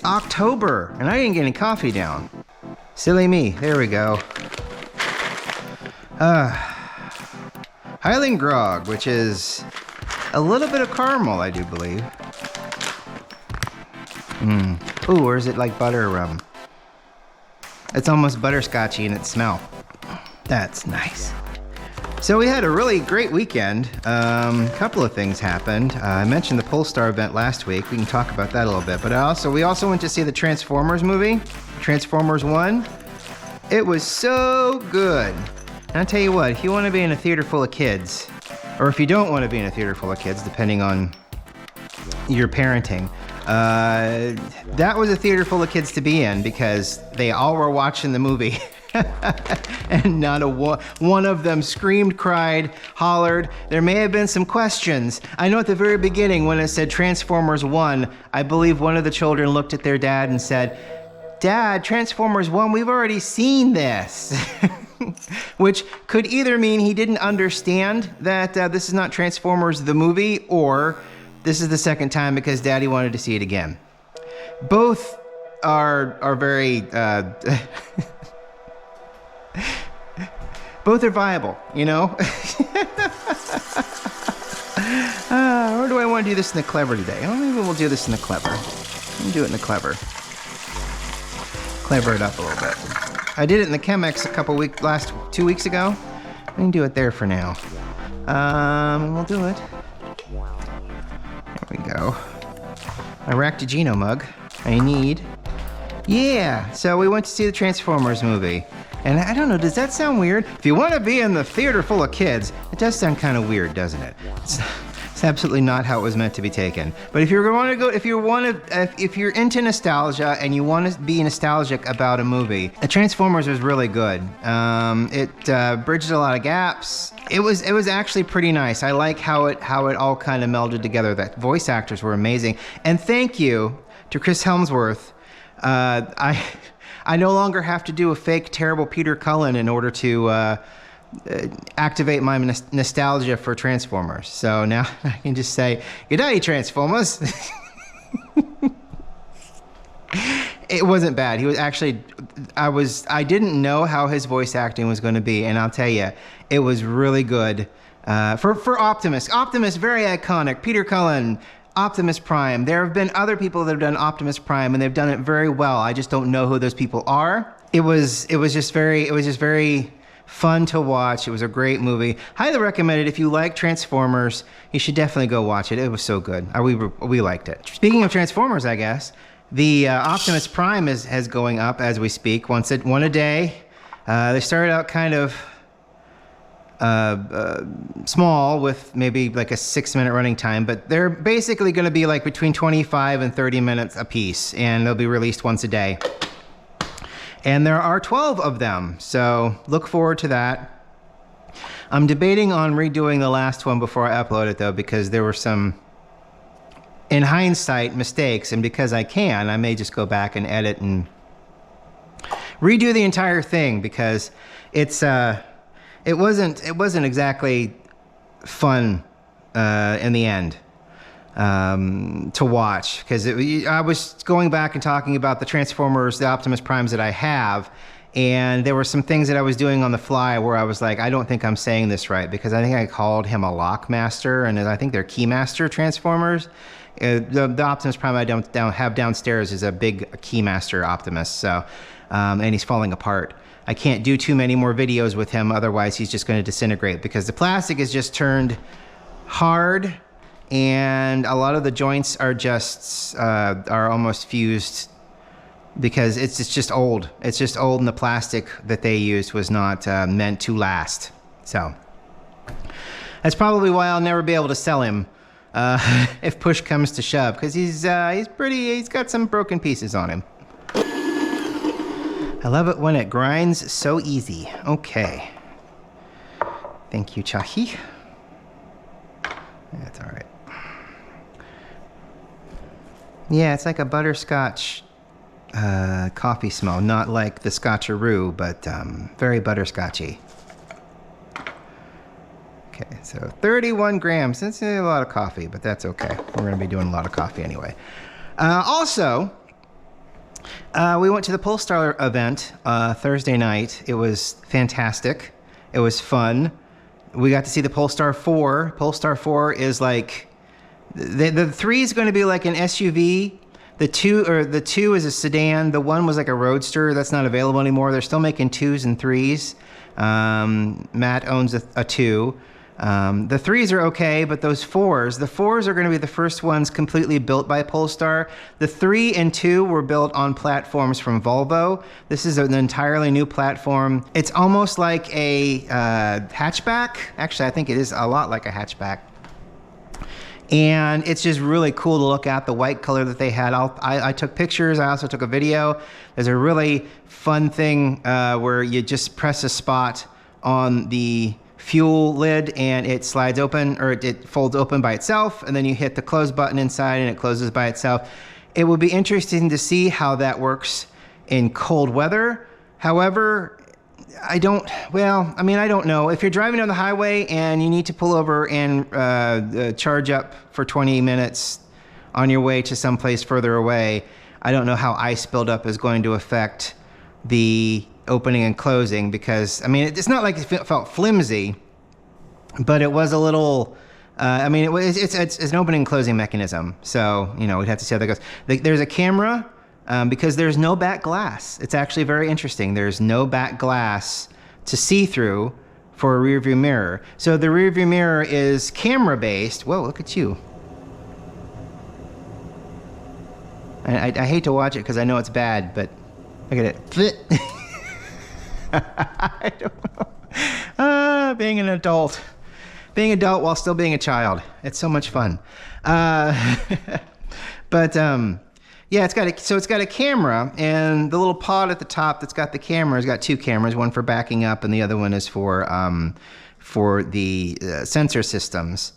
October, and I didn't get any coffee down. Silly me. There we go. Highland Grog, which is a little bit of caramel, I do believe. Ooh, or is it like butter rum? It's almost butterscotchy in its smell. That's nice. So we had a really great weekend. Couple of things happened. I mentioned the Polestar event last week. We can talk about that a little bit. But we also went to see the Transformers movie, Transformers 1. It was so good. And I'll tell you what, if you want to be in a theater full of kids, or if you don't want to be in a theater full of kids, depending on your parenting, that was a theater full of kids to be in because they all were watching the movie. And not one of them screamed, cried, hollered. There may have been some questions. I know at the very beginning when it said Transformers 1, I believe one of the children looked at their dad and said, "Dad, Transformers 1, we've already seen this." Which could either mean he didn't understand that this is not Transformers the movie, or this is the second time because Daddy wanted to see it again. Both are very... both are viable, you know? Or do I want to do this in the clever today? Oh, maybe we'll do this in the clever. Let me do it in the clever. Clever it up a little bit. I did it in the Chemex 2 weeks ago. I can do it there for now. We'll do it. There we go. My Ractigino mug. I need. Yeah, so we went to see the Transformers movie. And I don't know, does that sound weird? If you want to be in the theater full of kids, it does sound kind of weird, doesn't it? It's absolutely not how it was meant to be taken. But if you're into nostalgia and you want to be nostalgic about a movie, Transformers was really good. It bridged a lot of gaps. It was actually pretty nice. I like how it all kind of melded together. The voice actors were amazing. And thank you to Chris Helmsworth. I no longer have to do a fake, terrible Peter Cullen in order to activate my nostalgia for Transformers. So now I can just say, "Good day, Transformers." It wasn't bad. He was actually, I didn't know how his voice acting was going to be, and I'll tell you, it was really good. For Optimus. Optimus, very iconic. Peter Cullen, Optimus Prime. There have been other people that have done Optimus Prime, and they've done it very well. I just don't know who those people are. It was just very fun to watch. It was a great movie. Highly recommend it. If you like Transformers, you should definitely go watch it. It was so good. We liked it. Speaking of Transformers, I guess, the Optimus Prime is going up as we speak. One a day. They started out kind of small with maybe like a 6-minute running time, but they're basically going to be like between 25 and 30 minutes a piece, and they'll be released once a day. And there are 12 of them, so look forward to that. I'm debating on redoing the last one before I upload it, though, because there were some, in hindsight, mistakes, and because I can, I may just go back and edit and redo the entire thing, because it wasn't exactly fun in the end to watch, because I was going back and talking about the Transformers, the Optimus Primes that I have, and there were some things that I was doing on the fly where I was like, I don't think I'm saying this right, because I think I called him a Lockmaster, and I think they're Keymaster Transformers. The Optimus Prime I have downstairs is a big Keymaster Optimus, so and he's falling apart. I can't do too many more videos with him, otherwise he's just going to disintegrate, because the plastic is just turned hard, and a lot of the joints are just are almost fused, because it's just old. It's just old, and the plastic that they used was not meant to last. So that's probably why I'll never be able to sell him if push comes to shove, because he's got some broken pieces on him. I love it when it grinds so easy. Okay. Thank you, Chahi. That's all right. Yeah, it's like a butterscotch coffee smell. Not like the Scotcheroo, but very butterscotchy. Okay, so 31 grams. That's a lot of coffee, but that's okay. We're going to be doing a lot of coffee anyway. Also, We went to the Polestar event Thursday night. It was fantastic. It was fun. We got to see the Polestar 4. Polestar 4 is like, the 3 is going to be like an SUV. The 2 is a sedan. The 1 was like a roadster. That's not available anymore. They're still making 2s and 3s. Matt owns a 2. The 3s are okay, but the 4s are going to be the first ones completely built by Polestar. The 3 and 2 were built on platforms from Volvo. This is an entirely new platform. It's almost like a hatchback. Actually, I think it is a lot like a hatchback. And it's just really cool to look at the white color that they had. I took pictures. I also took a video. There's a really fun thing where you just press a spot on the fuel lid and it slides open, or it folds open by itself, and then you hit the close button inside and it closes by itself. It will be interesting to see how that works in cold weather. However, I don't know. If you're driving on the highway and you need to pull over and charge up for 20 minutes on your way to someplace further away, I don't know how ice buildup is going to affect the opening and closing, because it's not like it felt flimsy, but it was a little it's an opening and closing mechanism, so we'd have to see how that goes. There's a camera, because there's no back glass. It's actually very interesting. There's no back glass to see through for a rear view mirror. So the rear view mirror is camera based. Whoa, look at you. I hate to watch it because I know it's bad, but look at it. I don't know. Being an adult while still being a child. It's so much fun. But yeah, it's got a camera, and the little pod at the top that's got the camera has got 2 cameras, one for backing up and the other one is for the sensor systems.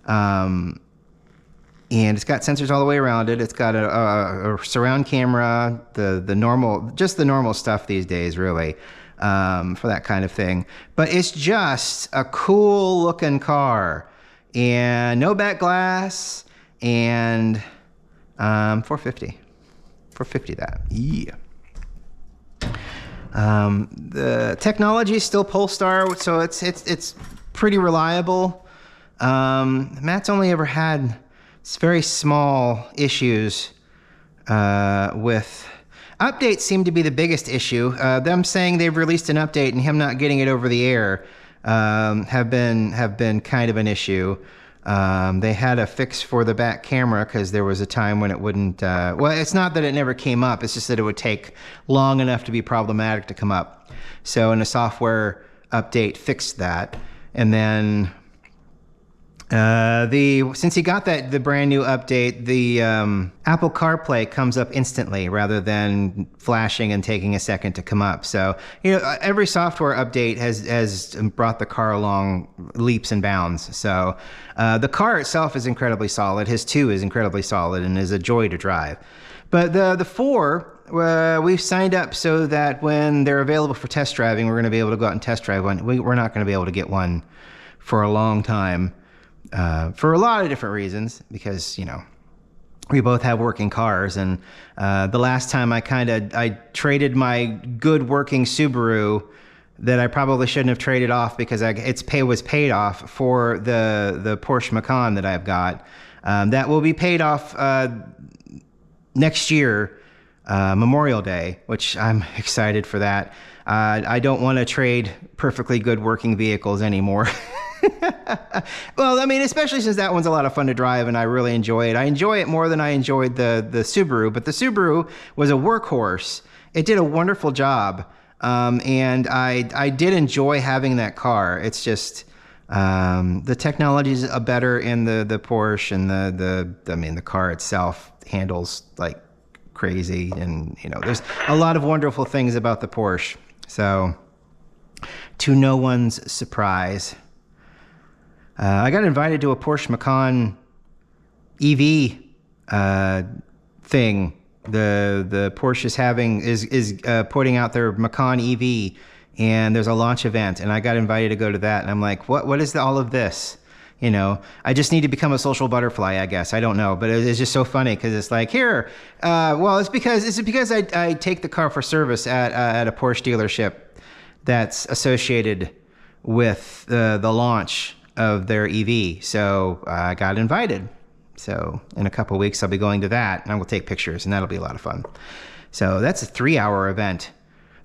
And it's got sensors all the way around it. It's got a surround camera, the normal stuff these days, really. For that kind of thing. But it's just a cool looking car, and no back glass, and $450 that. Yeah. The technology is still Polestar, so it's pretty reliable. Matt's only ever had very small issues with updates. Seem to be the biggest issue. Them saying they've released an update and him not getting it over the air have been kind of an issue. They had a fix for the back camera because there was a time when it wouldn't. Well, it's not that it never came up. It's just that it would take long enough to be problematic to come up. So, in a software update, fixed that, and then. Since he got the brand new update, the Apple CarPlay comes up instantly rather than flashing and taking a second to come up. So, every software update has brought the car along leaps and bounds. So, the car itself is incredibly solid. His 2 is incredibly solid and is a joy to drive. But the 4, we've signed up so that when they're available for test driving, we're going to be able to go out and test drive one. We're not going to be able to get one for a long time. For a lot of different reasons, because, we both have working cars, and the last time I traded my good working Subaru that I probably shouldn't have traded off because was paid off for the Porsche Macan that I've got. That will be paid off next year, Memorial Day, which I'm excited for that. I don't want to trade perfectly good working vehicles anymore. Well, especially since that one's a lot of fun to drive and I really enjoy it. I enjoy it more than I enjoyed the Subaru, but the Subaru was a workhorse. It did a wonderful job, and I did enjoy having that car. It's just the technology's better in the Porsche, and the car itself handles like crazy, and there's a lot of wonderful things about the Porsche. So, to no one's surprise. I got invited to a Porsche Macan EV thing. The Porsche is putting out their Macan EV, and there's a launch event, and I got invited to go to that, and I'm like, what is all of this? You know, I just need to become a social butterfly, I guess. I don't know, but it's just so funny because it's like here. Well, it's because I take the car for service at a Porsche dealership that's associated with the launch of their EV. So I got invited. So in a couple of weeks, I'll be going to that, and I will take pictures, and that'll be a lot of fun. So that's a 3-hour event.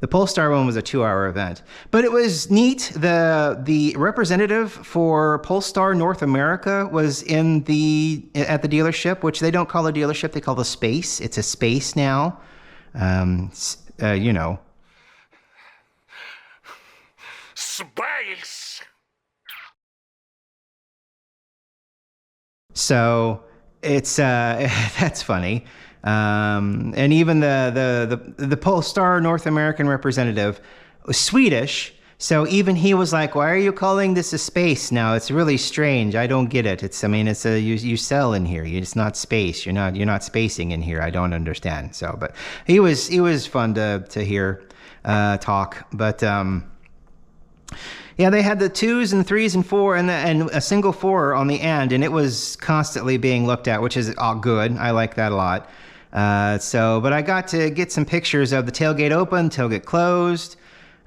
The Polestar one was a 2-hour event, but it was neat. The representative for Polestar North America was at the dealership, which they don't call a dealership; they call the space. It's a space now. You know, space. So it's that's funny. And even the Polestar North American representative was Swedish, so even he was like, "Why are you calling this a space now? It's really strange. I don't get it. It's you sell in here. It's not space. You're not spacing in here. I don't understand." So, but he was fun to hear talk. But yeah, they had the 2s and 3s and 4 and a single 4 on the end, and it was constantly being looked at, which is all good. I like that a lot. But I got to get some pictures of the tailgate open, tailgate closed.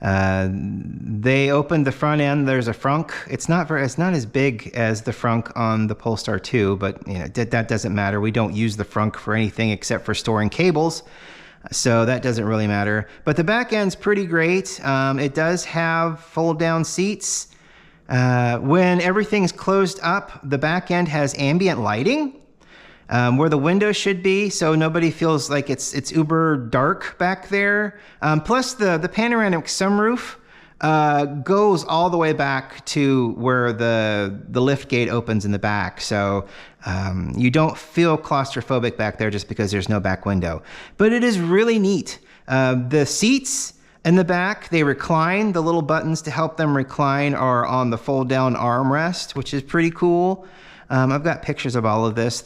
They opened the front end. There's a frunk. It's not as big as the frunk on the Polestar 2, but you know that doesn't matter. We don't use the frunk for anything except for storing cables, so that doesn't really matter. But the back end's pretty great. It does have fold-down seats. When everything's closed up, the back end has ambient lighting. Where the window should be, so nobody feels like it's uber dark back there. Plus, the panoramic sunroof goes all the way back to where the lift gate opens in the back, so you don't feel claustrophobic back there just because there's no back window. But it is really neat. The seats in the back, they recline. The little buttons to help them recline are on the fold-down armrest, which is pretty cool. I've got pictures of all of this.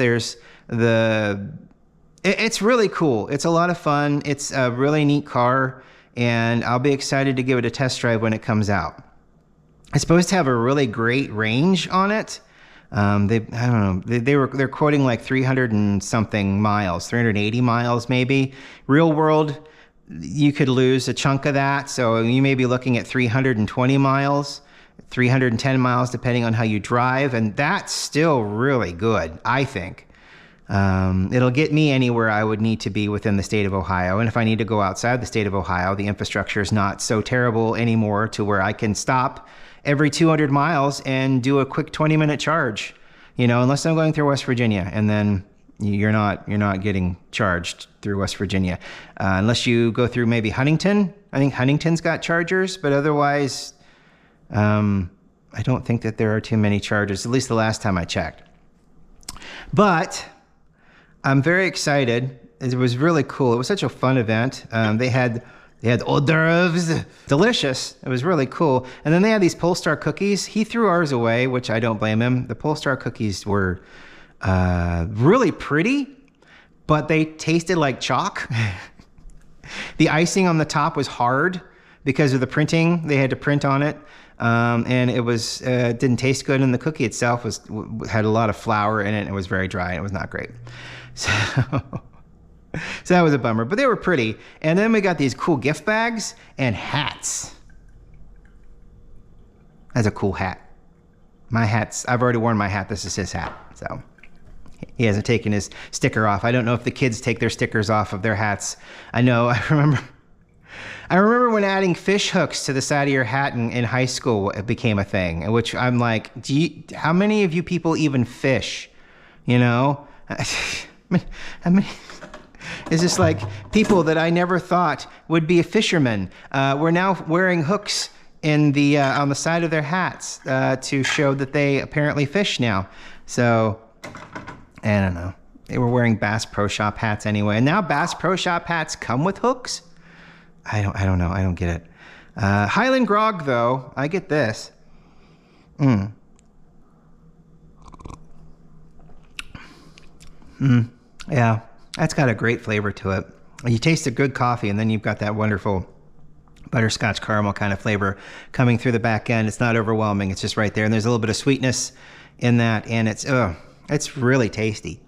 It's really cool. It's a lot of fun. It's a really neat car, and I'll be excited to give it a test drive when it comes out. It's supposed to have a really great range on it. They're quoting like 300 and something miles, 380 miles maybe. Real world, you could lose a chunk of that, so you may be looking at 320 miles. 310 miles depending on how you drive, and that's still really good, I think. It'll get me anywhere I would need to be within the state of Ohio, and if I need to go outside the state of Ohio, the infrastructure is not so terrible anymore to where I can stop every 200 miles and do a quick 20-minute charge, you know, unless I'm going through West Virginia, and then you're not getting charged through West Virginia, unless you go through maybe Huntington. I think Huntington's got chargers, but otherwise I don't think that there are too many chargers, at least the last time I checked. But I'm very excited. It was really cool. It was such a fun event. They had hors d'oeuvres, delicious. It was really cool. And then they had these Polestar cookies. He threw ours away, which I don't blame him. The Polestar cookies were really pretty, but they tasted like chalk. The icing on the top was hard because of the printing. They had to print on it. And it was didn't taste good, and the cookie itself had a lot of flour in it, and it was very dry, and it was not great. So that was a bummer, but they were pretty. And then we got these cool gift bags and hats. That's a cool hat. My hat's, I've already worn my hat. This is his hat, so he hasn't taken his sticker off. I don't know if the kids take their stickers off of their hats. I know, I remember when adding fish hooks to the side of your hat in high school, it became a thing, which I'm like, how many of you people even fish? You know? I mean, it's just like people that I never thought would be fishermen. We're now wearing hooks on the side of their hats to show that they apparently fish now. So, I don't know. They were wearing Bass Pro Shop hats anyway, and now Bass Pro Shop hats come with hooks? I don't know. I don't get it. Highland Grog, though, I get this. Yeah, that's got a great flavor to it. You taste a good coffee, and then you've got that wonderful butterscotch caramel kind of flavor coming through the back end. It's not overwhelming. It's just right there, and there's a little bit of sweetness in that, and it's really tasty.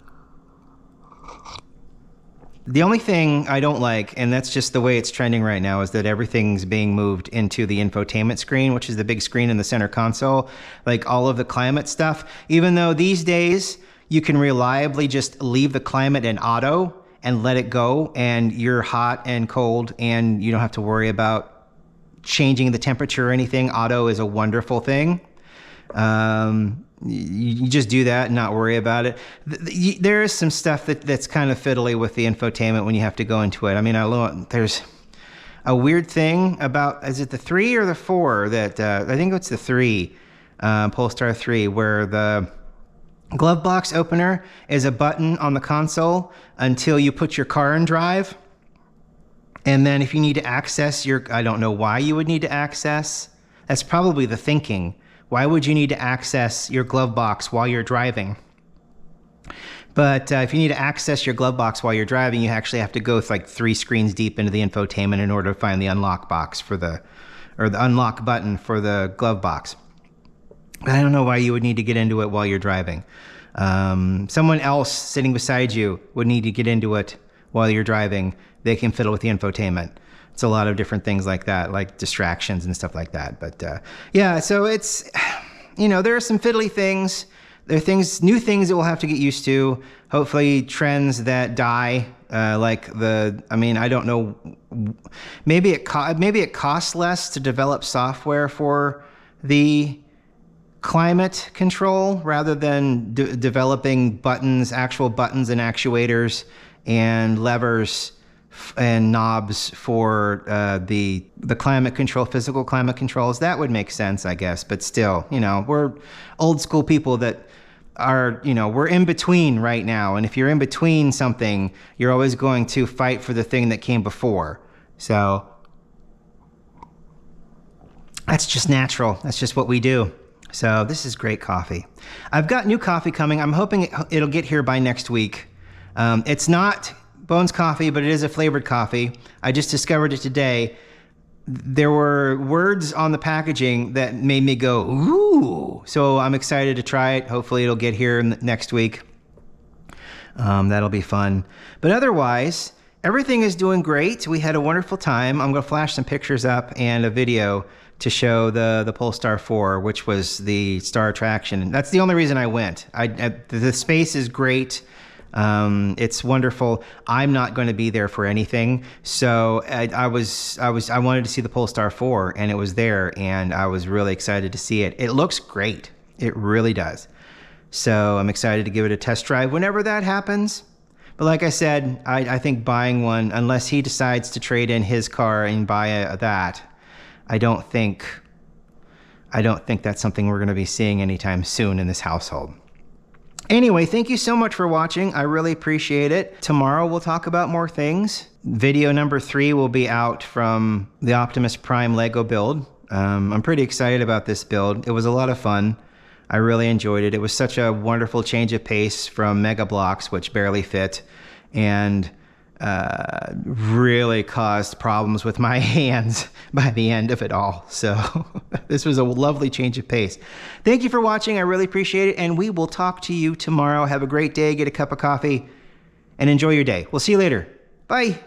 The only thing I don't like, and that's just the way it's trending right now, is that everything's being moved into the infotainment screen, which is the big screen in the center console, like all of the climate stuff. Even though these days you can reliably just leave the climate in auto and let it go, and you're hot and cold, and you don't have to worry about changing the temperature or anything. Auto is a wonderful thing. You just do that and not worry about it. There is some stuff that's kind of fiddly with the infotainment when you have to go into it. I mean, there's a weird thing about, is it the 3 or the 4 that, I think it's the 3, Polestar 3, where the glove box opener is a button on the console until you put your car in drive. And then if you need to access I don't know why you would need to access, that's probably the thinking. Why would you need to access your glove box while you're driving? But if you need to access your glove box while you're driving, you actually have to go like 3 screens deep into the infotainment in order to find the unlock box or the unlock button for the glove box. But I don't know why you would need to get into it while you're driving. Someone else sitting beside you would need to get into it while you're driving. They can fiddle with the infotainment. It's a lot of different things like that, like distractions and stuff like that. But yeah, so it's, there are some fiddly things. There are new things that we'll have to get used to. Hopefully trends that die, I don't know. Maybe it costs less to develop software for the climate control rather than developing actual buttons and actuators and levers and knobs for the climate control, physical climate controls. That would make sense, I guess. But still, we're old school people that are, we're in between right now. And if you're in between something, you're always going to fight for the thing that came before. So that's just natural. That's just what we do. So this is great coffee. I've got new coffee coming. I'm hoping it'll get here by next week. It's not Bones coffee, but it is a flavored coffee. I just discovered it today. There were words on the packaging that made me go, ooh. So I'm excited to try it. Hopefully it'll get here next week. That'll be fun. But otherwise, everything is doing great. We had a wonderful time. I'm going to flash some pictures up and a video to show the Polestar 4, which was the star attraction. That's the only reason I went. The space is great. It's wonderful. I'm not going to be there for anything. So I wanted to see the Polestar 4, and it was there, and I was really excited to see it. It looks great. It really does. So I'm excited to give it a test drive whenever that happens. But like I said, I think buying one, unless he decides to trade in his car and buy that, I don't think that's something we're going to be seeing anytime soon in this household. Anyway, thank you so much for watching. I really appreciate it. Tomorrow we'll talk about more things. Video number 3 will be out from the Optimus Prime Lego build. I'm pretty excited about this build. It was a lot of fun. I really enjoyed it. It was such a wonderful change of pace from Mega Blocks, which barely fit, and really caused problems with my hands by the end of it all. So this was a lovely change of pace. Thank you for watching. I really appreciate it. And we will talk to you tomorrow. Have a great day. Get a cup of coffee and enjoy your day. We'll see you later. Bye.